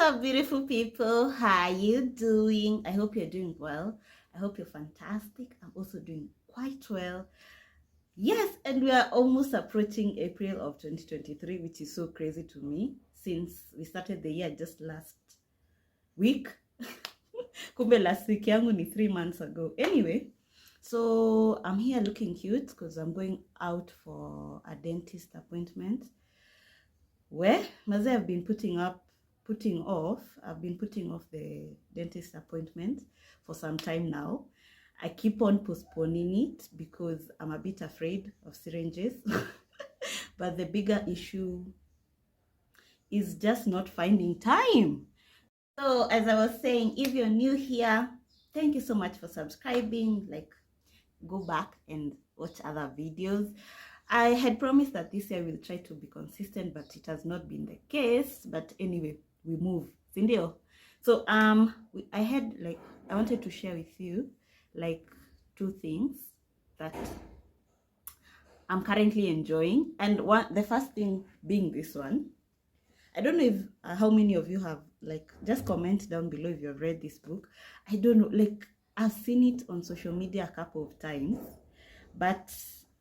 up, beautiful people? How you doing? I hope you're doing well. I hope you're fantastic. I'm also doing quite well. Yes, and we are almost approaching April of 2023, which is so crazy to me since we started the year just last week. Kumbe last week yangu ni 3 months ago. Anyway, so I'm here looking cute because I'm going out for a dentist appointment. Where Maze I've been putting off the dentist appointment for some time now. I keep on postponing it because I'm a bit afraid of syringes. But the bigger issue is just not finding time. So as I was saying, if you're new here, thank you so much for subscribing. Like, go back and watch other videos. I had promised that this year we'll try to be consistent, but it has not been the case. But anyway, we move. Cindy. So I wanted to share with you like 2 things that I'm currently enjoying, and the first thing being this one. I don't know if how many of you have, like, just comment down below if you've read this book. I don't know, like, I've seen it on social media a couple of times, but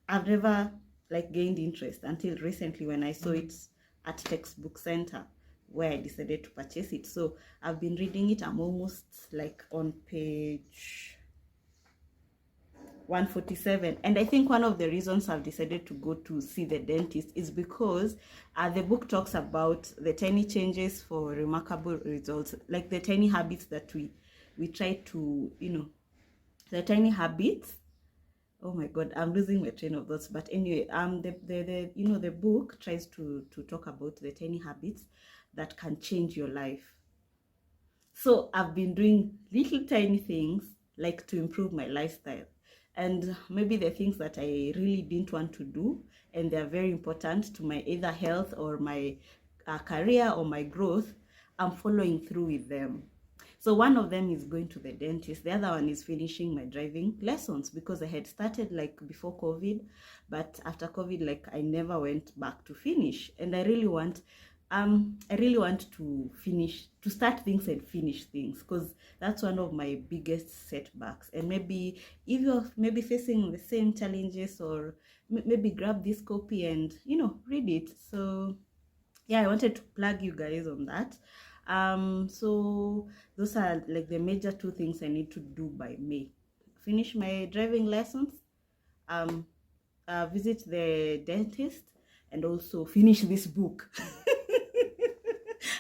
I've never like gained interest until recently when I saw it at Textbook Center, where I decided to purchase it. So I've been reading it. I'm almost like on page 147, and I think one of the reasons I've decided to go to see the dentist is because the book talks about the tiny changes for remarkable results, like the tiny habits that we try to, the tiny habits. Oh my god, I'm losing my train of thoughts. But anyway, the book tries to talk about the tiny habits that can change your life. So I've been doing little tiny things like to improve my lifestyle, and maybe the things that I really didn't want to do, and they're very important to my either health or my career or my growth, I'm following through with them. So one of them is going to the dentist. The other one is finishing my driving lessons, because I had started like before COVID, but after COVID, like, I never went back to finish. And I really want to start things and finish things, because that's one of my biggest setbacks. And maybe if you're maybe facing the same challenges, or maybe grab this copy and read it. So yeah, I wanted to plug you guys on that. So those are like the major 2 things I need to do by May: finish my driving lessons, visit the dentist, and also finish this book.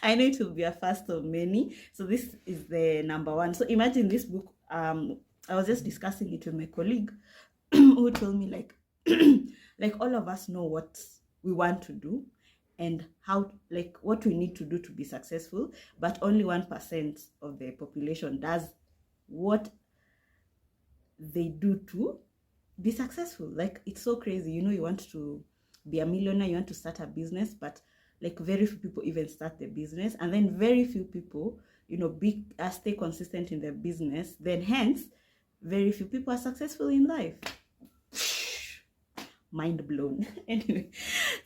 I know it will be a first of many. So this is the number 1. So imagine this book. I was just discussing it with my colleague who told me, like, like, all of us know what we want to do and how, like, what we need to do to be successful, but only 1% of the population does what they do to be successful. Like, it's so crazy. You want to be a millionaire, you want to start a business, but like very few people even start the business, and then very few people stay consistent in their business, then hence very few people are successful in life. Mind blown. Anyway,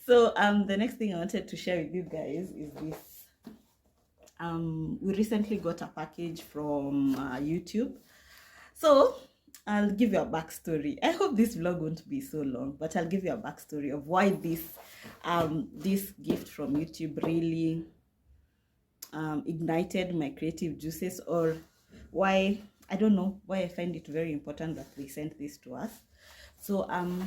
so the next thing I wanted to share with you guys is this. We recently got a package from YouTube. So I'll give you a backstory. I hope this vlog won't be so long, but I'll give you a backstory of why this gift from YouTube really ignited my creative juices, or why, I don't know, why I find it very important that they sent this to us. So I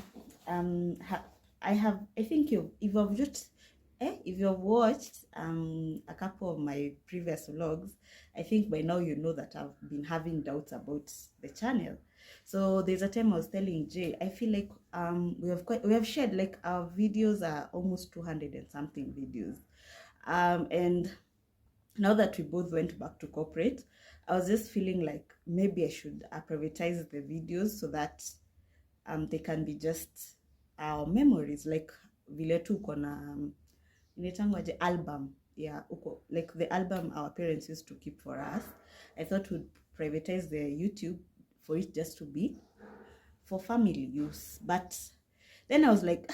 think if you've watched a couple of my previous vlogs, I think by now you know that I've been having doubts about the channel. So there's a time I was telling Jay, I feel like we have shared, like, our videos are almost 200 and something videos, and now that we both went back to corporate, I was just feeling like maybe I should privatize the videos so that they can be just our memories, like vile tu kona inaitangwaje album, yeah, uko, like the album our parents used to keep for us. I thought we'd privatize the YouTube for it just to be for family use. But then I was like,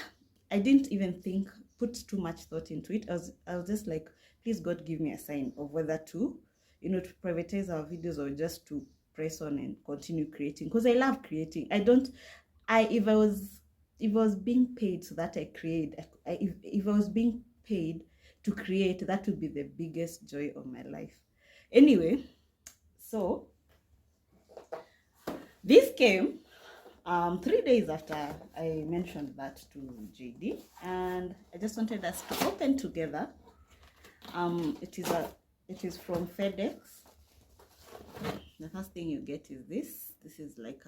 I didn't even think put too much thought into it. I was just like, please God, give me a sign of whether to, to privatize our videos or just to press on and continue creating, because I love creating. If I was being paid so that I create, if I was being paid to create, that would be the biggest joy of my life. Anyway, so this came 3 days after I mentioned that to JD, and I just wanted us to open together. It is from FedEx. The first thing you get is this. This is like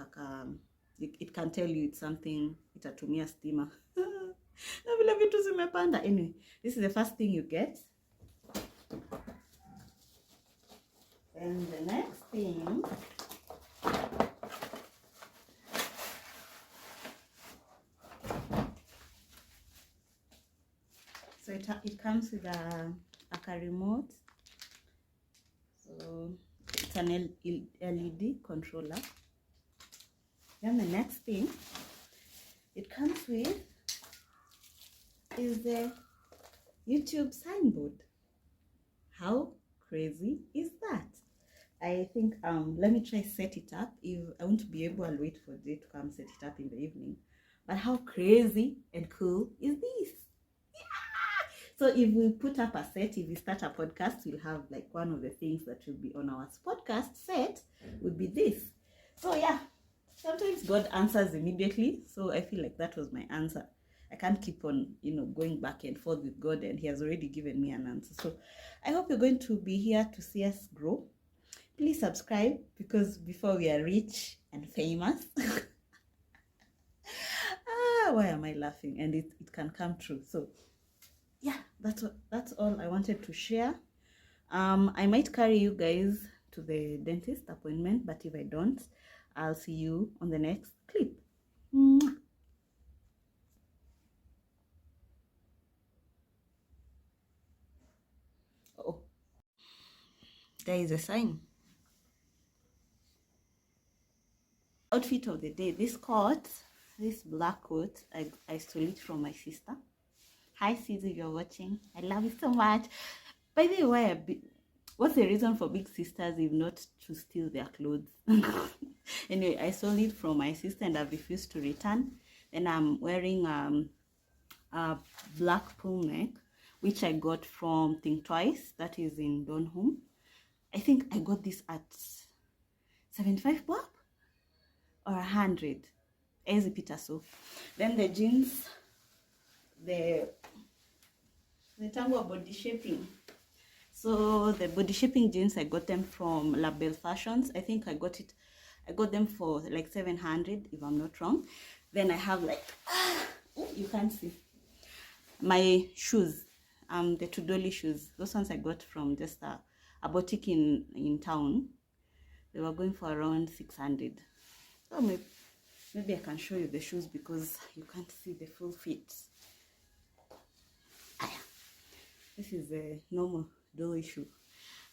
it can tell you it's something itatumia stima. Na vile vitu zimepanda. Anyway, this is the first thing you get. And the next thing, so it comes with a remote. So it's an LED controller. Then the next thing it comes with is the YouTube signboard. How crazy is that? I think let me try set it up. If I won't be able, I'll wait for Jay to come set it up in the evening. But how crazy and cool is this? Yeah! So if we put up a set, if we start a podcast, we'll have like one of the things that will be on our podcast set would be this. So yeah, sometimes God answers immediately. So I feel like that was my answer. I can't keep on, going back and forth with God, and He has already given me an answer. So I hope you're going to be here to see us grow. Please subscribe, because before we are rich and famous, why am I laughing? And it can come true. So yeah, that's all I wanted to share. I might carry you guys to the dentist appointment, but if I don't, I'll see you on the next clip. Mwah. Oh, there is a sign. Outfit of the day. This coat, this black coat, I stole it from my sister. Hi sis, if you're watching, I love you so much. By the way, what's the reason for big sisters if not to steal their clothes? Anyway, I stole it from my sister and I've refused to return. Then I'm wearing a black pull neck, which I got from Think Twice, that is in Donholm. I think I got this at 75 bob or 100. Easy Peter. So then the jeans, the tango body shaping. So the body shaping jeans, I got them from Label Fashions. I think I got them for like 700 if I'm not wrong. Then I have like you can't see my shoes, the Tudoli shoes. Those ones I got from just a boutique in town. They were going for around 600. So maybe I can show you the shoes because you can't see the full fit. This is a normal dolly shoe.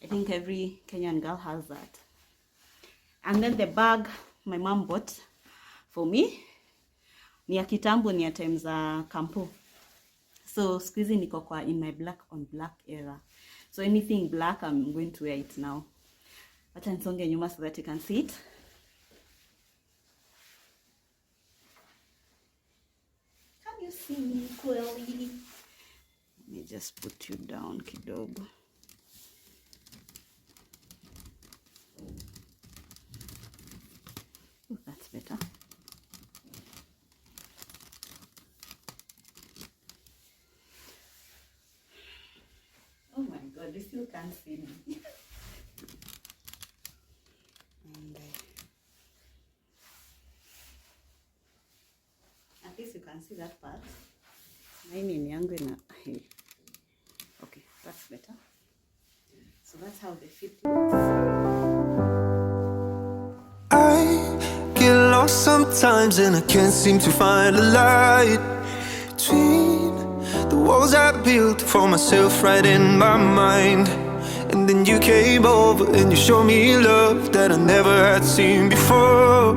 I think every Kenyan girl has that. And then the bag my mom bought for me ni ya kitambo, ni ya times kampo. So squeezy niko kwa in my black on black era. So anything black, I'm going to wear it now. Acha nisonge nyuma so that you can see it. Can you see me clearly? Let me just put you down kidogo. Oh, that's better. Oh my God, you still can't see me. And at least you can see that part. Mine in yangu na hey. Okay, that's better. So that's how they fit. I get lost sometimes and I can't seem to find a light between the walls I built for myself right in my mind. And then you came over and you showed me love that I never had seen before.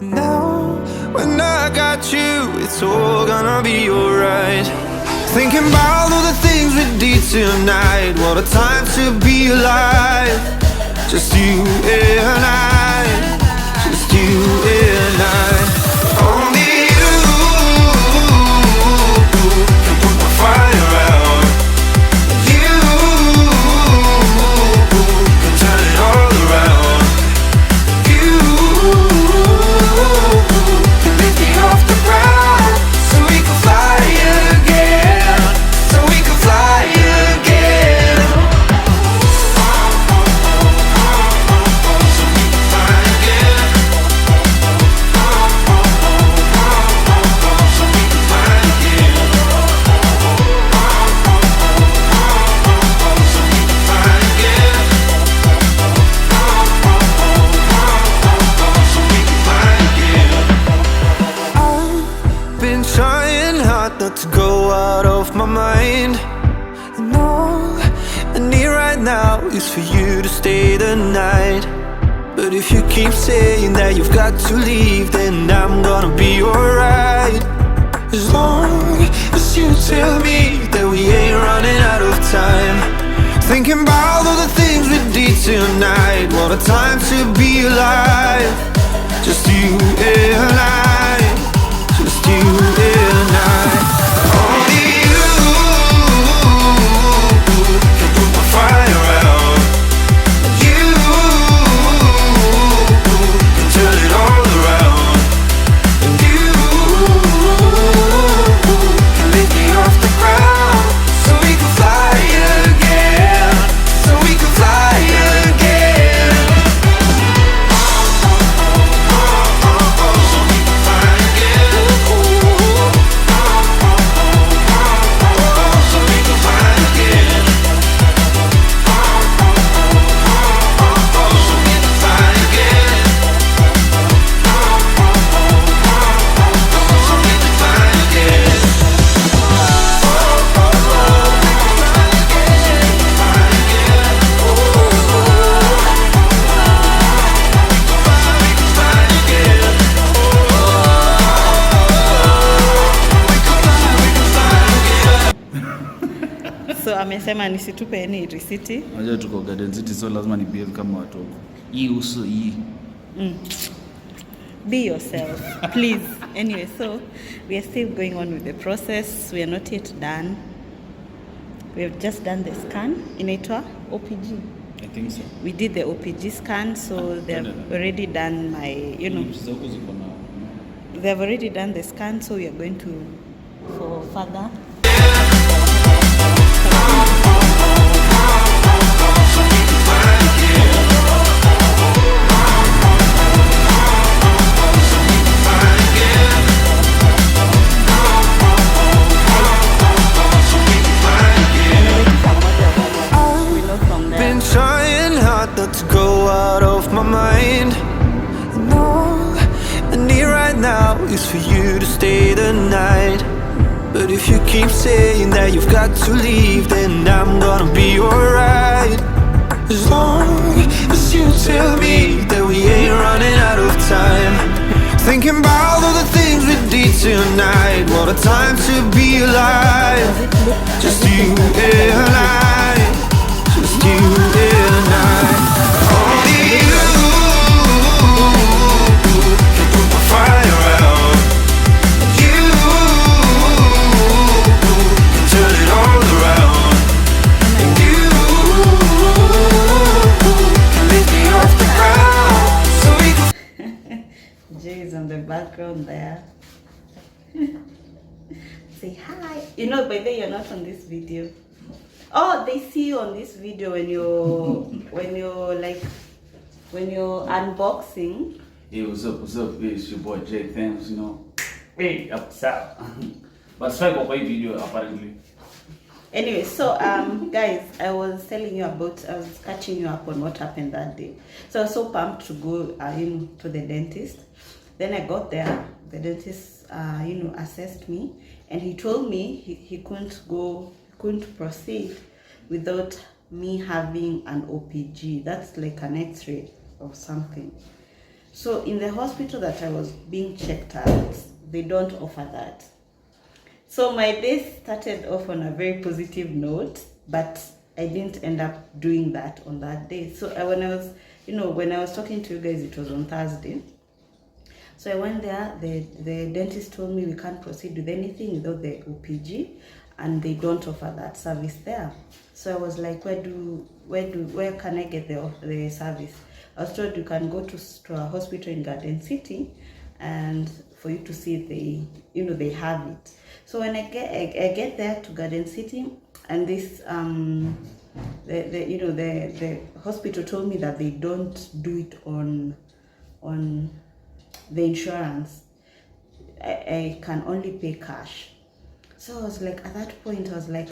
Now when I got you, it's all gonna be alright. Thinking about all the things we did tonight. What a time to be alive. Just you and I. Just you and I. Only you can put my fire out. You can turn it all around. You can lift me off the ground so we can fly again. So we can fly again. So we can fly again. So we can fly again. So we can fly again. So we can fly again. I've been trying hard not to go out of my mind. And all I need right now is for you to stay the night. But if you keep saying that you've got to leave, then I'm gonna be alright. As long as you tell me that we ain't running out of time. Thinking about all the things we did tonight. What a time to be alive. Just you and I. Just you and I. Only you can put my fire out. You can turn it all around. And you can lift me off the ground so we can fly again. So we can fly again. So we can fly again. So we can fly again. So we can fly again. So we can fly again. So amesema nisitupe any risiti. Unajua tuko Garden City, so lazima ni behave kama watu huko. Hii uso hii. Be yourself, please. Anyway, so we are still going on with the process. We are not yet done. We have just done the scan. Inaitwa OPG. I think so. We did the OPG scan, so they have already done my, Za huko ziko na. they have already done the scan, so we are going to for further. Been trying hard not to go out of my mind. And all I need right now is for you to stay the night. But if you keep saying that you've got to leave, then I'm gonna be alright. As long as you tell me that we ain't running out of time. Thinking about all the things we did tonight. What a time to be alive. Just you and I. Just you and I. Only you can put my fire out. You can turn it all around. And you can lift me off the ground so we can. Jay is on the background there. Say hi. You know, by the way, you're not on this video. Oh, they see you on this video when you're unboxing. Hey, what's up? What's up? It's your boy Jay Thames, you know. Hey, what's up? But strike up my video apparently. Anyway, so guys, I was catching you up on what happened that day. So I was so pumped to go to the dentist. Then I got there, the dentist assessed me, and he told me he couldn't proceed without me having an OPG. That's like an X-ray or something. So in the hospital that I was being checked at, they don't offer that. So my day started off on a very positive note, but I didn't end up doing that on that day. So when I was talking to you guys, it was on Thursday. So I went there, the dentist told me we can't proceed with anything without the OPG, and they don't offer that service there. So I was like, where can I get the service? I was told you can go to a hospital in Garden City, and for you to see if they have it. So when I get there to Garden City, and this the hospital told me that they don't do it on the insurance. I can only pay cash. So I was like, at that point I was like,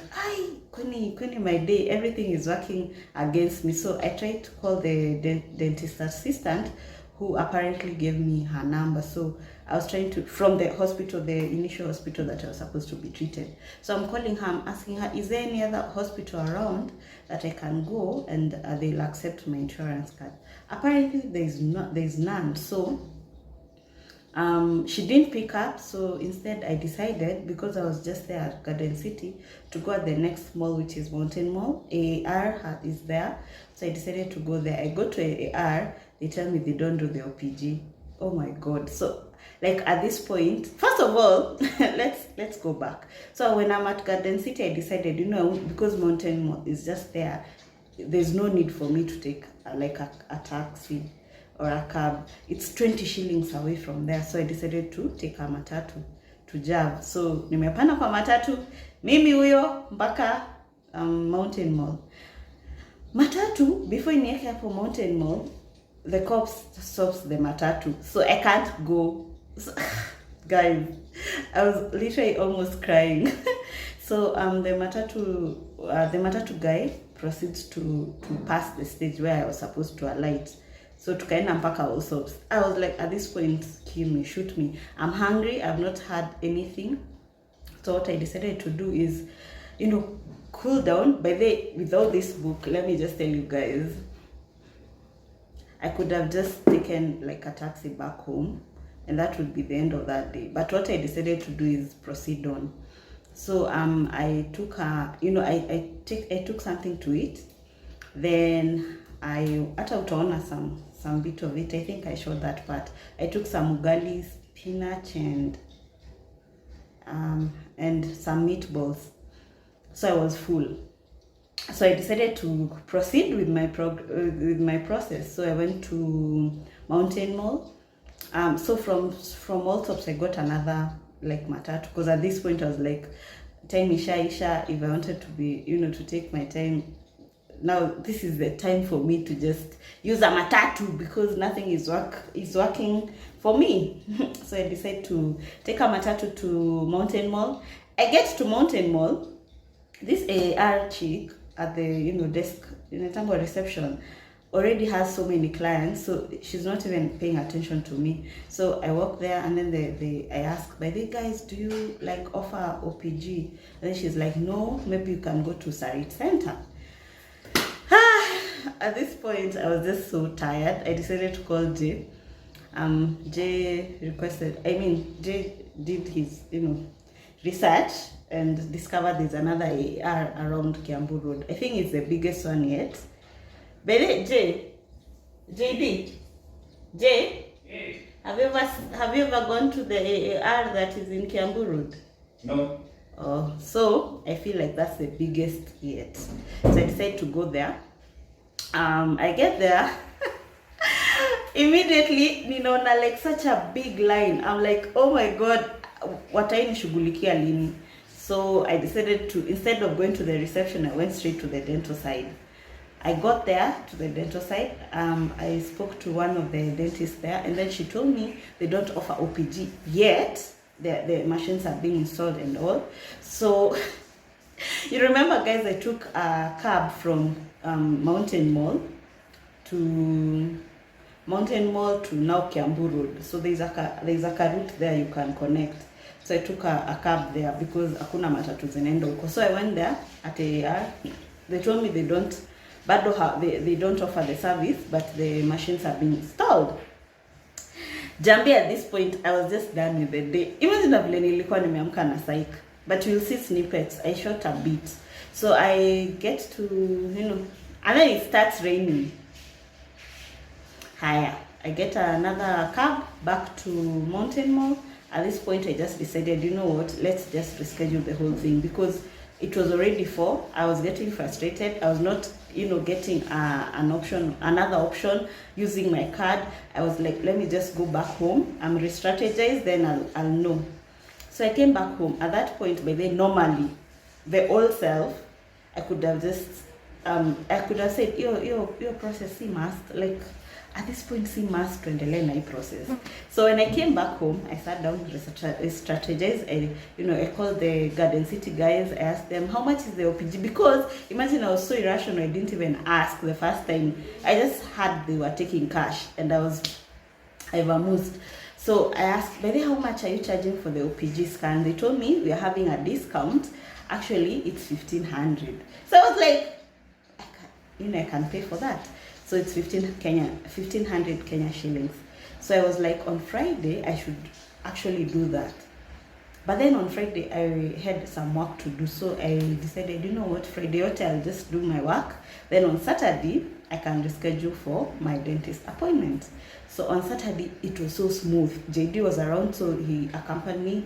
Kuni, my day, everything is working against me. So I tried to call the dentist assistant, who apparently gave me her number. So I was trying to, from the hospital, the initial hospital that I was supposed to be treated. So I'm calling her, I'm asking her, is there any other hospital around that I can go and they'll accept my insurance card? Apparently there's none. So she didn't pick up. So instead I decided, because I was just there at Garden City, to go at the next mall, which is Mountain Mall. AAR is there. So I decided to go there. I go to AAR, they tell me they don't do the OPG. Oh my God. So like at this point, first of all, let's go back. So when I'm at Garden City, I decided, because Mountain Mall is just there, there's no need for me to take a taxi or a cab. It's 20 shillings away from there. So I decided to take a matatu to Jav. So nimepanda kwa matatu, mimi huyo mpaka Mountain Mall. Matatu, before nieke hapo Mountain Mall, the cops stops the matatu. So I can't go. So, guys, I was literally almost crying. So the matatu guy proceeds to pass the stage where I was supposed to alight. So tukaenda mpaka Allsops. I was like, at this point, kill me, shoot me. I'm hungry, I've not had anything. So what I decided to do is, cool down. By the way, without this book, let me just tell you guys, I could have just taken like a taxi back home, and that would be the end of that day. But what I decided to do is proceed on. So I took I took something to eat. Then I utaona some bit of it. I think I showed that part. I took some ugali, spinach, and some meatballs. So I was full. So I decided to proceed with my process. So I went to Mountain Mall. So from Allsops I got another like matatu, because at this point I was like, time isha. If I wanted to be, to take my time, now this is the time for me to just use a matatu, because nothing is working for me. So I decided to take a matatu to Mountain Mall. I get to Mountain Mall. This AR chick at the desk in the reception already has so many clients, so she's not even paying attention to me. So I walk there, and then I ask, by the guys, do you like offer OPG? And then she's like, no, maybe you can go to Sarit Center. At this point I was just so tired. I decided to call Jay. Jay did his research and discovered there's another AR around Kiambu Road. I think it's the biggest one yet. But Jay, Hey. have you ever gone to the AR that is in Kiambu Road? No. Oh, so I feel like that's the biggest yet. So I decided to go there. I get there. Immediately, ninaona like such a big line. I'm like, oh my God, watainishughulikia lini? So I decided to, instead of going to the reception, I went straight to the dental side. I got there to the dental side. I spoke to one of the dentists there, and then she told me they don't offer OPG yet. The machines are being installed and all. So you remember, guys, I took a cab from Mountain Mall to now Kiambu Road. So there's a route there you can connect. So I took a cab there because hakuna matatu zinaenda huko. So I went there at AAR. They told me they don't offer the service, but the machines have been installed. Jambi, at this point I was just done with the day. Imagine vile nilikuwa nimeamka na psych. but you'll see snippets. I shot a bit. So I get to, and then it starts raining. Higher. I get another cab back to Mountain Mall. At this point, I just decided, you know what, let's just reschedule the whole thing, because it was already 4. I was getting frustrated. I was not, getting another option using my card. I was like, let me just go back home. I'm re-strategized, then I'll know. So I came back home. At that point, by then, normally, the old self, I could have just, I could have said, your process, see must, like, at this point, see must to endelea na hii process. So when I came back home, I sat down, strategized. I called the Garden City guys. I asked them, how much is the OPG? Because imagine, I was so irrational, I didn't even ask the first time. I just had they were taking cash, and I vamoosed. So I asked, by the way, how much are you charging for the OPG scan? They told me we are having a discount. Actually, it's 1,500. So I was like, I can pay for that. So it's 1,500 Kenya shillings. So I was like, on Friday, I should actually do that. But then on Friday, I had some work to do. So I decided, you know what, Friday, I'll just do my work. Then on Saturday, I can reschedule for my dentist appointment. So on Saturday, it was so smooth. JD was around, so he accompanied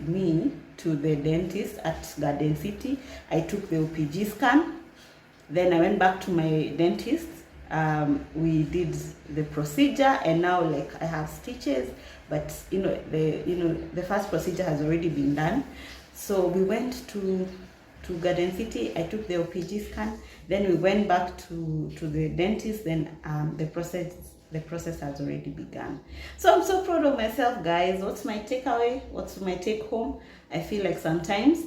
me to the dentist at Garden City. I took the OPG scan. Then I went back to my dentist. We did the procedure, and now like I have stitches, but the first procedure has already been done. So we went to Garden City. I took the OPG scan. Then we went back to the dentist. Then the process has already begun. So I'm so proud of myself, guys. What's my takeaway? What's my take home? I feel like sometimes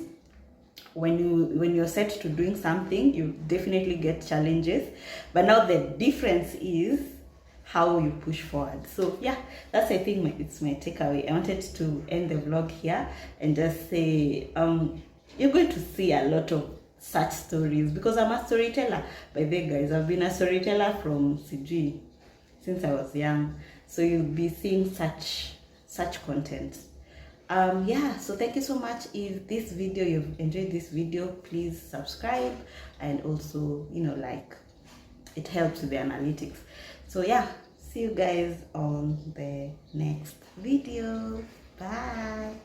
when you're set to doing something, you definitely get challenges, but now the difference is how you push forward. So yeah, that's, I think, it's my takeaway. I wanted to end the vlog here and just say you're going to see a lot of such stories, because I'm a storyteller. By the way, guys, I've been a storyteller from CG since I was young, so you'll be seeing such content. Yeah, so thank you so much. If this video, you've enjoyed this video, please subscribe, and also like, it helps with the analytics. So yeah, see you guys on the next video. Bye.